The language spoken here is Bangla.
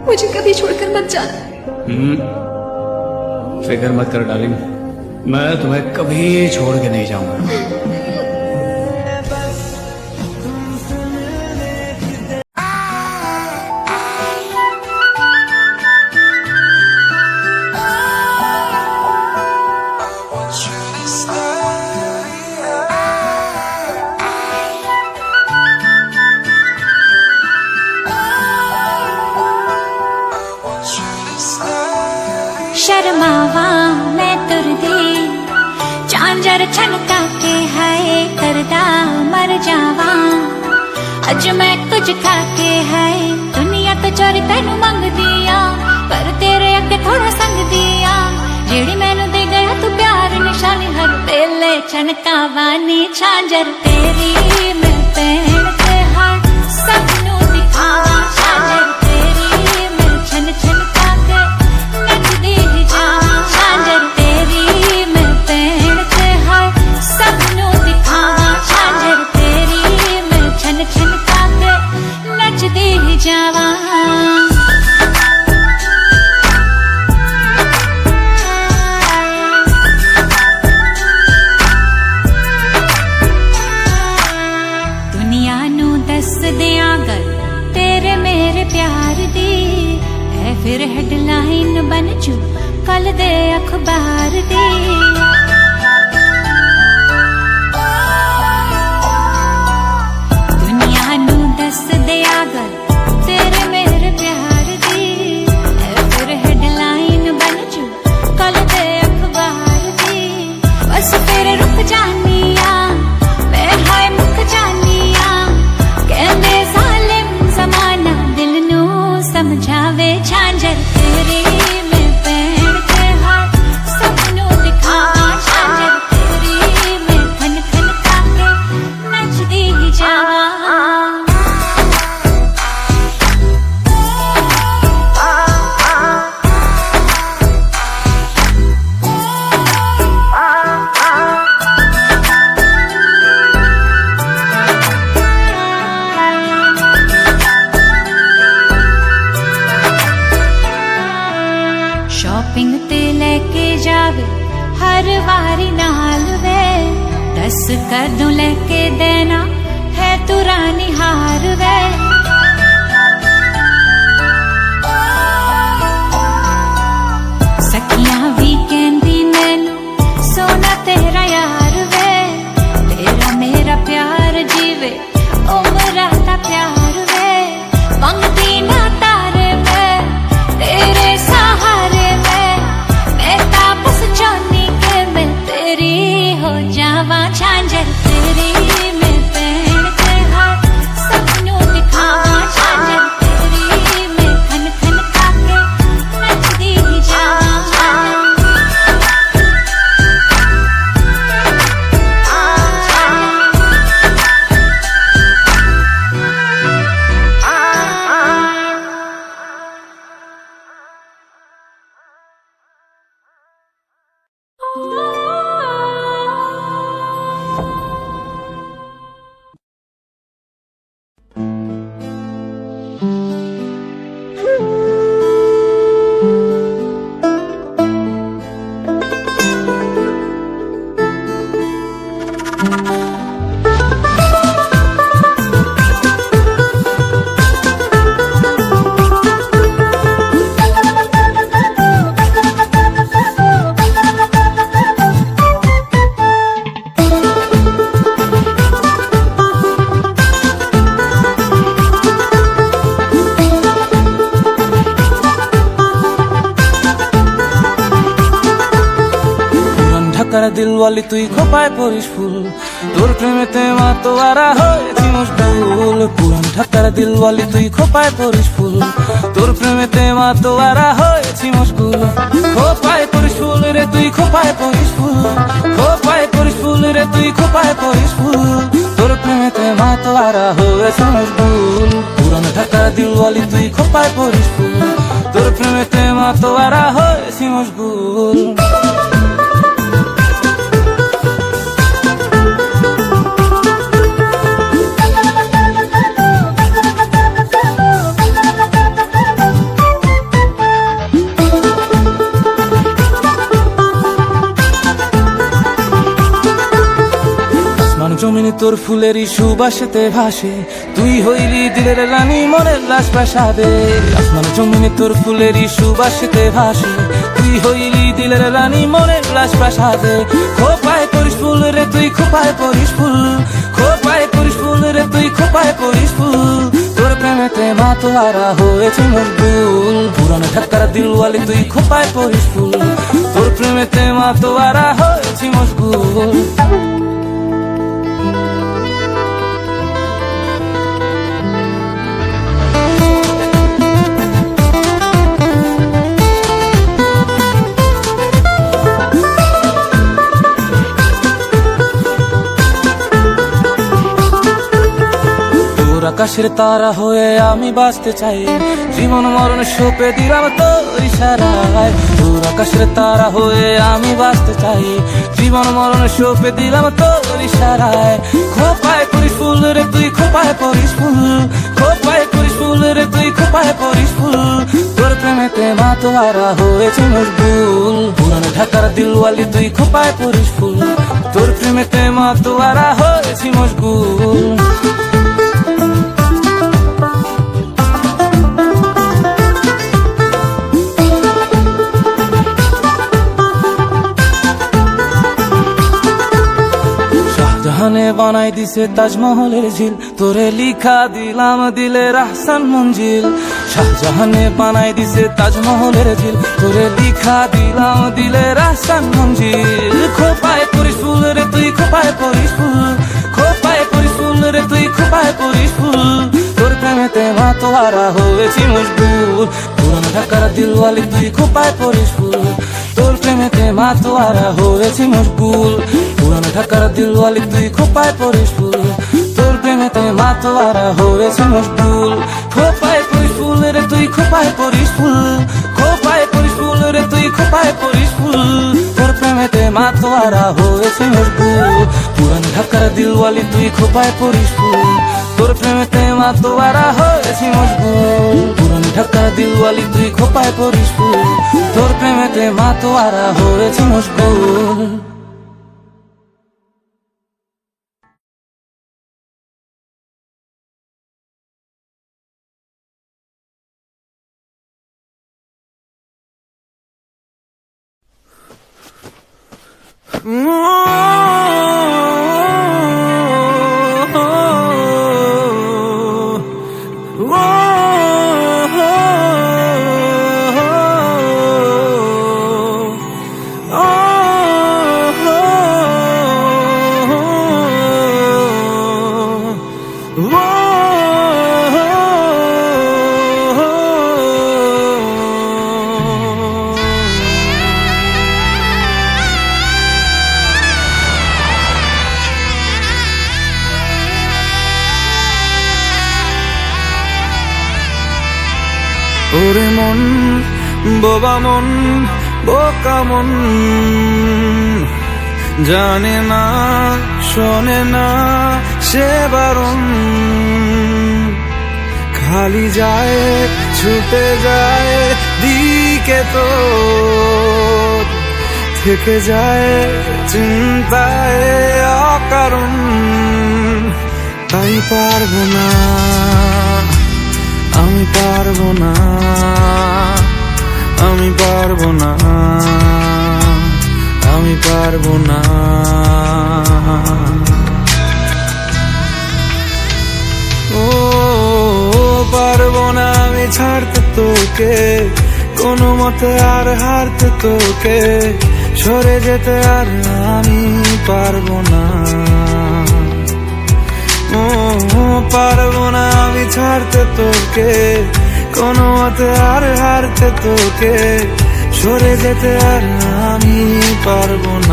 मुझे कभी छोड़कर मत जाना। फिक्र मत कर डार्लिंग, मैं तुम्हें कभी छोड़ के नहीं जाऊंगा। शर्मावा मैं तुरदी झांझर छनका के हाय करदा मर जावा। अज मैं कुछ खा के हाय दुनिया तो चोरी तेनू मंगदिया, पर तेरे अगे थोड़ा संग दिया। जेड़ी मैनू दे गया तू प्यार निशानी हर वेले छनकावा नी झांझर तेरी मैं पहन के हाय सबनू दिखावा। झांझर तेरी मैं छन छनका के नचदी जावा। झांझर तेरी मैं पहन के हाय सबनू दिखावा। झांझर तेरी मैं छन छनका के नचदी जावा। दुनिया नू दस दिया गल तेरे मेरे प्यार दी, ऐ फिर हेडलाइन बन चू कल दे अखबार दी। दुनिया नू दस दिया गल तेरे मेरे प्यार दी, ऐ फिर हेडलाइन बन चू कल दे अखबार दी। बस तेरे रुक जानिया मैं हाय मुक जानिया, कहंदे जालिम जमाना दिल नू समझावे। झांझर तेरी मैं पहन के हाय सबनू दिखावा। झांझर तेरी मैं खन खन के नचदी जावा। शॉपिंग ते लेके जावे हर वारी नाल वे, दस कदों लेके देना है तू रानी हार वे। सखियां भी कहंदी मैनू सोना तेरा यार वे, तेरा मेरा प्यार जीवे उमरा दा प्यार वे। मंगदी ना तारे मैं तेरे सहारे में, मैं तापस चाहनी के मैं तेरी हो जावा। झांझर तेरी मैं पहन के हाय सबनू दिखावा। झांझर तेरी मैं खन खन के नचदी जावा। ঢাকার দিলওয়ালি তুই খোপায় পরিস ফুল, তোর প্রেমেতে মা তো আরা হয়েছি মশগুল। পুরান ঢাকার দিলওয়ালি তুই খোপায় পরিস ফুল, তোর প্রেমেতে মা তো আরা হয়েছি মশগুল। খোপায় পরিস ফুল রে তুই খোপায় পরিস ফুল, খোপায় পরিস ফুল রে তুই খোপায় পরিস ফুল। তোর প্রেমেতে মা তো আরা হয়েছি মশগুল। পুরান ঢাকার দিলওয়ালি তুই খোপায় পরিস ফুল, তোর প্রেমেতে মা তো আরা হয়েছি মশগুল। তোর ফুলেরই সুবাসেতে ভাসে, তুই হইলি দিলের রানী মনের লাশ প্রাসাদে। আসমান জমিনে তোর ফুলেরই সুবাসেতে ভাসে, তুই হইলি দিলের রানী মনের লাশ প্রাসাদে। খোপায় করিস ফুল রে তুই, খোপায় করিস ফুল, খোপায় করিস ফুল রে তুই, খোপায় করিস ফুল। তোর প্রেমেতে মাতোয়ারা হয়েছে মশগুল, পুরানো ঢাকার দিলওয়ালি তুই খোপায় করিস ফুল। তোর প্রেমেতে মাতোয়ারা হয়েছে মশগুল। আকাশের তারা হয়ে আমি বাঁচতে চাই, জীবন মরণ সঁপে দিলাম তোর ইশারায়। তোর আকাশের তারা হয়ে আমি বাঁচতে চাই, জীবন মরণ সঁপে দিলাম তোর ইশারায়। খোপায় করিস ফুল রে তুই, খোপায় করিস ফুল, খোপায় করিস ফুল রে তুই, খোপায় করিস ফুল। তোর প্রেমেতে মাতোয়ারা হয়েছে মশগুল, পুরানো ঢাকার দিলওয়ালি তুই খোপায় করিস ফুল। তোর প্রেমেতে মাতোয়ারা হয়েছে মশগুল। শাহজাহানে বানাই দিছে তাজমহলের ঝিল, তোরে লিখা দিলাম দিলের আহসান মঞ্জিল। শাহজাহানে বানাই দিছে তাজমহলের ঝিল, তোরে লিখা দিলাম দিলের আহসান মঞ্জিল। খোপায় করিস ফুল রে তুই, খোপায় করিস ফুল, খোপায় করিস ফুল রে তুই, খোপায় করিস ফুল। তোর প্রেমেতে মাতোয়ারা হয়েছি মশগুল, পুরানো ঢাকার দিলওয়ালি তুই খোপায় করিস ফুল। তোর প্রেমেতে মাতোয়ারা হয়েছি মশগুল, পুরানো ঢাকার দিলওয়ালি তুই খোপায় করিস ফুল। তোর প্রেমেতে মাতোয়ারা হয়েছি মশগুল। খোপায় করিস ফুল রে তুই, খোপায় করিস ফুল, খোপায় করিস ফুল রে তুই, খোপায় করিস ফুল। তোর প্রেমেতে মাতোয়ারা হয়েছি মশগুল, পুরানো ঢাকার দিলওয়ালি তুই খোপায় করিস ফুল। তোর প্রেমেতে মাতোয়ারা হয়েছি মশগুল, পুরানো ঢাকার দিলওয়ালি তুই খোপায় করিস ফুল। তোর প্রেমেতে মাতোয়ারা হয়েছি মশগুল। ওরে মন বোবা মন, বোকা মন, জানে না শোনে না সে বারণ। খালি যায় ছুটে যায় দিকে তো, থেকে যায় চিন্তায় অকারণ। তাই পারবো না, আমি পারবো না, আমি পারবো না, আমি পারবো না। ও পারবো না আমি ছাড়তে তোকে, কোনো মতে আর হারতে তোকে, সরে যেতে আর আমি পারবো না। ও পারবো না আমি ছাড়তে তোকে, কোনো মতে আর হারতে তোকে, সরে যেতে আর আমি পারবো না।